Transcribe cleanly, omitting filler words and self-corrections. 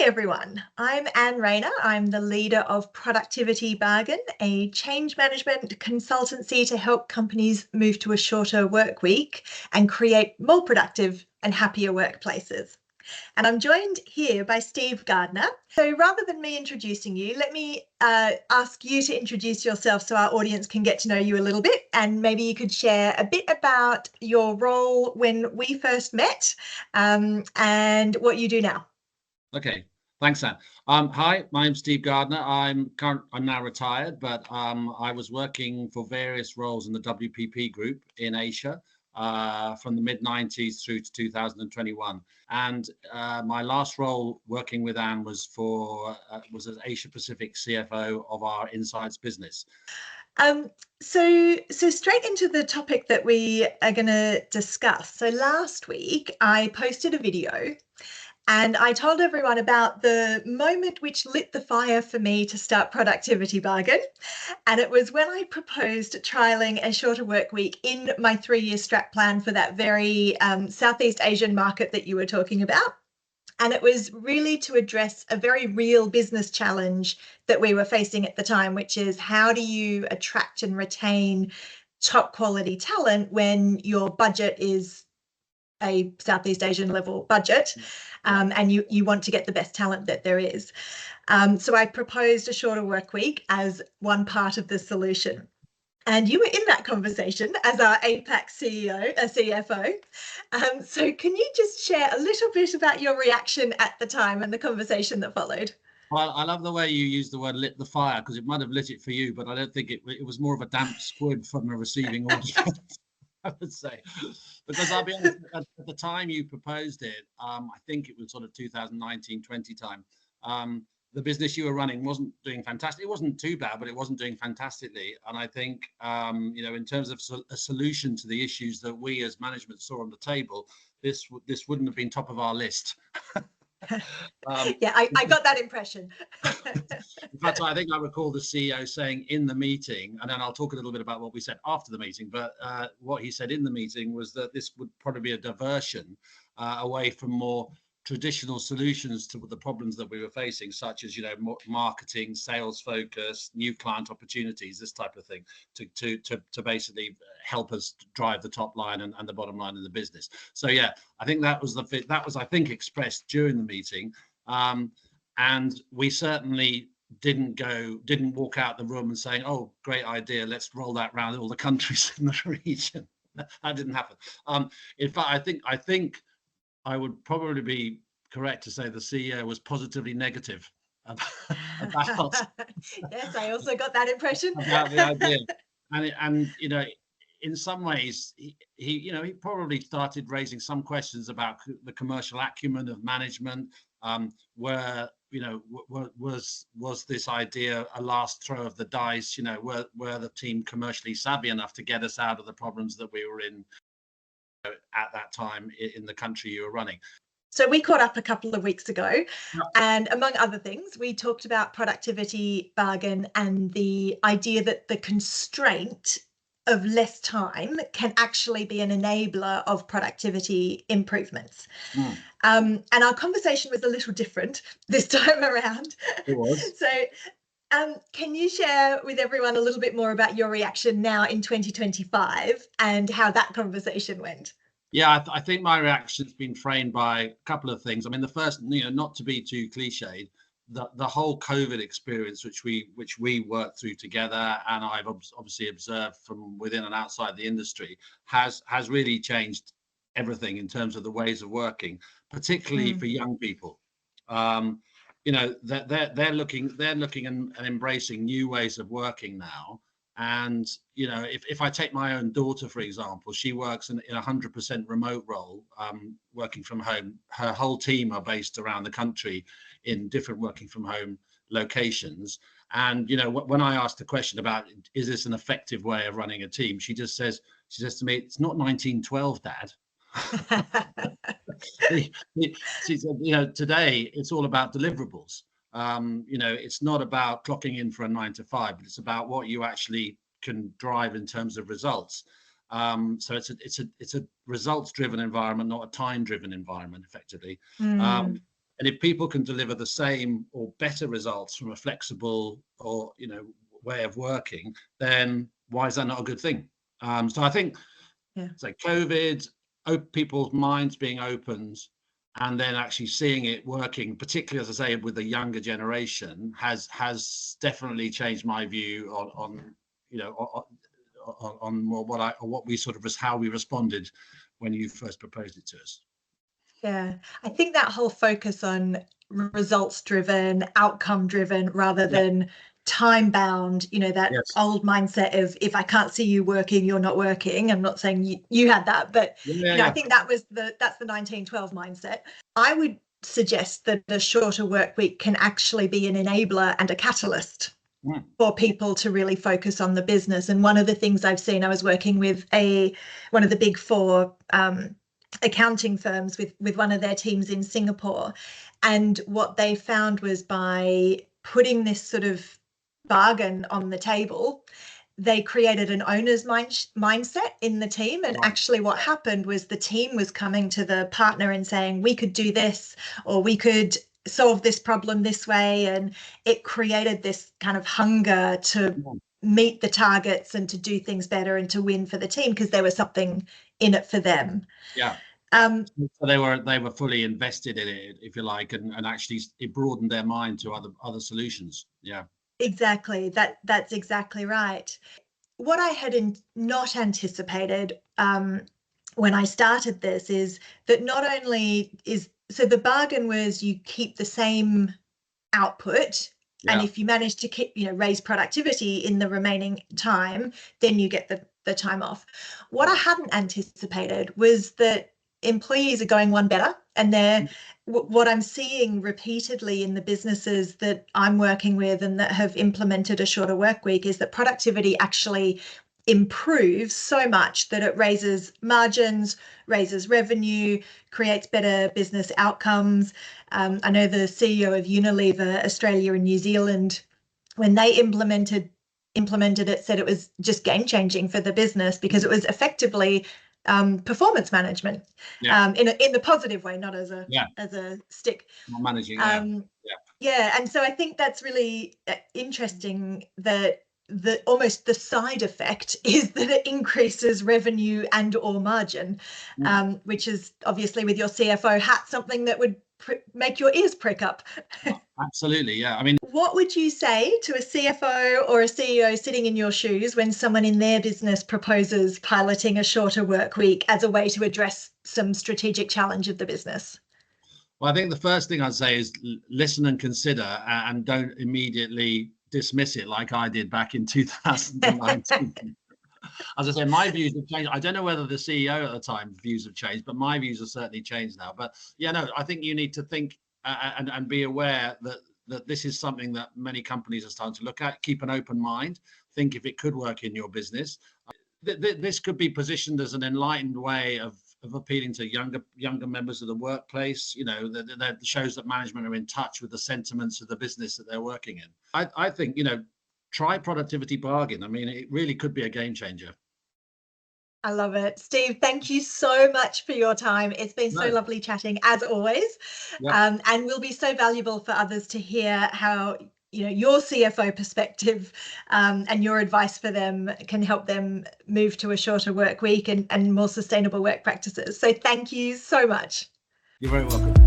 Hi everyone, I'm Anne Rayner. I'm the leader of Productivity Bargain, a change management consultancy to help companies move to a shorter work week and create more productive and happier workplaces. And I'm joined here by Steve Gardner. So rather than me introducing you, let me ask you to introduce yourself so our audience can get to know you a little bit, and maybe you could share a bit about your role when we first met and what you do now. Okay, thanks, Anne. Hi, my name's Steve Gardner. I'm now retired, but I was working for various roles in the WPP group in Asia from the mid-90s through to 2021. And my last role working with Anne was as Asia Pacific CFO of our Insights business. So straight into the topic that we are going to discuss. So last week I posted a video and I told everyone about the moment which lit the fire for me to start Productivity Bargain. And it was when I proposed trialing a shorter work week in my 3-year strat plan for that very Southeast Asian market that you were talking about. And it was really to address a very real business challenge that we were facing at the time, which is how do you attract and retain top quality talent when your budget is a Southeast Asian level budget, and you want to get the best talent that there is. So I proposed a shorter work week as one part of the solution. And you were in that conversation as our APAC CFO. So can you just share a little bit about your reaction at the time and the conversation that followed? Well, I love the way you use the word lit the fire, because it might have lit it for you, but I don't think it was more of a damp squib from the receiving audience. I would say, because I'll be honest, at the time you proposed it, I think it was sort of 2019-20 time. The business you were running wasn't doing fantastic. It wasn't too bad, but it wasn't doing fantastically. And I think, in terms of a solution to the issues that we as management saw on the table, this wouldn't have been top of our list. Yeah, I got that impression. In fact, I think I recall the CEO saying in the meeting, and then I'll talk a little bit about what we said after the meeting, but what he said in the meeting was that this would probably be a diversion away from more traditional solutions to the problems that we were facing, such as, marketing, sales focus, new client opportunities, this type of thing, to basically help us drive the top line and the bottom line in the business. So yeah, I think that was I think expressed during the meeting, and we certainly didn't walk out the room and saying, "Oh, great idea, let's roll that around all the countries in the region." That didn't happen. In fact, I think I would probably be correct to say the CEO was positively negative about Yes, I also got that impression about the idea, and in some ways he probably started raising some questions about the commercial acumen of management, where was this idea a last throw of the dice? Were the team commercially savvy enough to get us out of the problems that we were in at that time in the country you were running? So we caught up a couple of weeks ago, and among other things, we talked about Productivity Bargain and the idea that the constraint of less time can actually be an enabler of productivity improvements. And our conversation was a little different this time around. It was. So can you share with everyone a little bit more about your reaction now in 2025 and how that conversation went? Yeah, I think my reaction's been framed by a couple of things. I mean, the first, not to be too cliched, the whole COVID experience, which we worked through together, and I've obviously observed from within and outside the industry, has really changed everything in terms of the ways of working, particularly for young people. They're looking and embracing new ways of working now. And if I take my own daughter, for example, she works in a 100% remote role, working from home. Her whole team are based around the country in different working from home locations. And when I asked the question about, is this an effective way of running a team, she says to me, "It's not 1912, Dad." She said, today it's all about deliverables. It's not about clocking in for a 9 to 5, but it's about what you actually can drive in terms of results. So it's a results driven environment, not a time driven environment, effectively. And if people can deliver the same or better results from a flexible or way of working, then why is that not a good thing? So I think, so COVID, people's minds being opened, and then actually seeing it working, particularly, as I say, with the younger generation, has definitely changed my view on what we sort of how we responded when you first proposed it to us. Yeah, I think that whole focus on results driven, outcome driven, rather than time bound, that old mindset of, if I can't see you working, you're not working. I'm not saying you had that, but I think that's the 1912 mindset. I would suggest that a shorter work week can actually be an enabler and a catalyst for people to really focus on the business. And one of the things I've seen, I was working with one of the big four accounting firms with one of their teams in Singapore, and what they found was, by putting this sort of bargain on the table, they created an owner's mindset in the team. And actually what happened was, the team was coming to the partner and saying, we could do this, or we could solve this problem this way. And it created this kind of hunger to meet the targets and to do things better and to win for the team, because there was something in it for them. So they were fully invested in it, if you like, and actually it broadened their mind to other solutions. Exactly. That's exactly right. What I had not anticipated when I started this is that not only so the bargain was, you keep the same output, and if you manage to keep, raise productivity in the remaining time, then you get the time off. What I hadn't anticipated was that employees are going one better, and what I'm seeing repeatedly in the businesses that I'm working with and that have implemented a shorter work week is that productivity actually improves so much that it raises margins, raises revenue, creates better business outcomes. I know the CEO of Unilever Australia and New Zealand, when they implemented it, said it was just game changing for the business, because it was effectively performance management in the positive way, not as a stick. Not managing. And so I think that's really interesting, that almost the side effect is that it increases revenue and or margin, which is obviously, with your CFO hat, something that would make your ears prick up. Absolutely, I mean, what would you say to a CFO or a CEO sitting in your shoes when someone in their business proposes piloting a shorter work week as a way to address some strategic challenge of the business? Well, I think the first thing I'd say is listen and consider, and don't immediately dismiss it like I did back in 2019. As I say, my views have changed. I don't know whether the CEO at the time views have changed, but my views have certainly changed now. But I think you need to think and be aware that this is something that many companies are starting to look at. Keep an open mind. Think if it could work in your business. This could be positioned as an enlightened way of appealing to younger members of the workplace. That shows that management are in touch with the sentiments of the business that they're working in. I think, try productivity bargain. I mean, it really could be a game changer. I love it. Steve, thank you so much for your time. It's been so lovely chatting, as always. And will be so valuable for others to hear how your CFO perspective and your advice for them can help them move to a shorter work week and more sustainable work practices. So thank you so much. You're very welcome.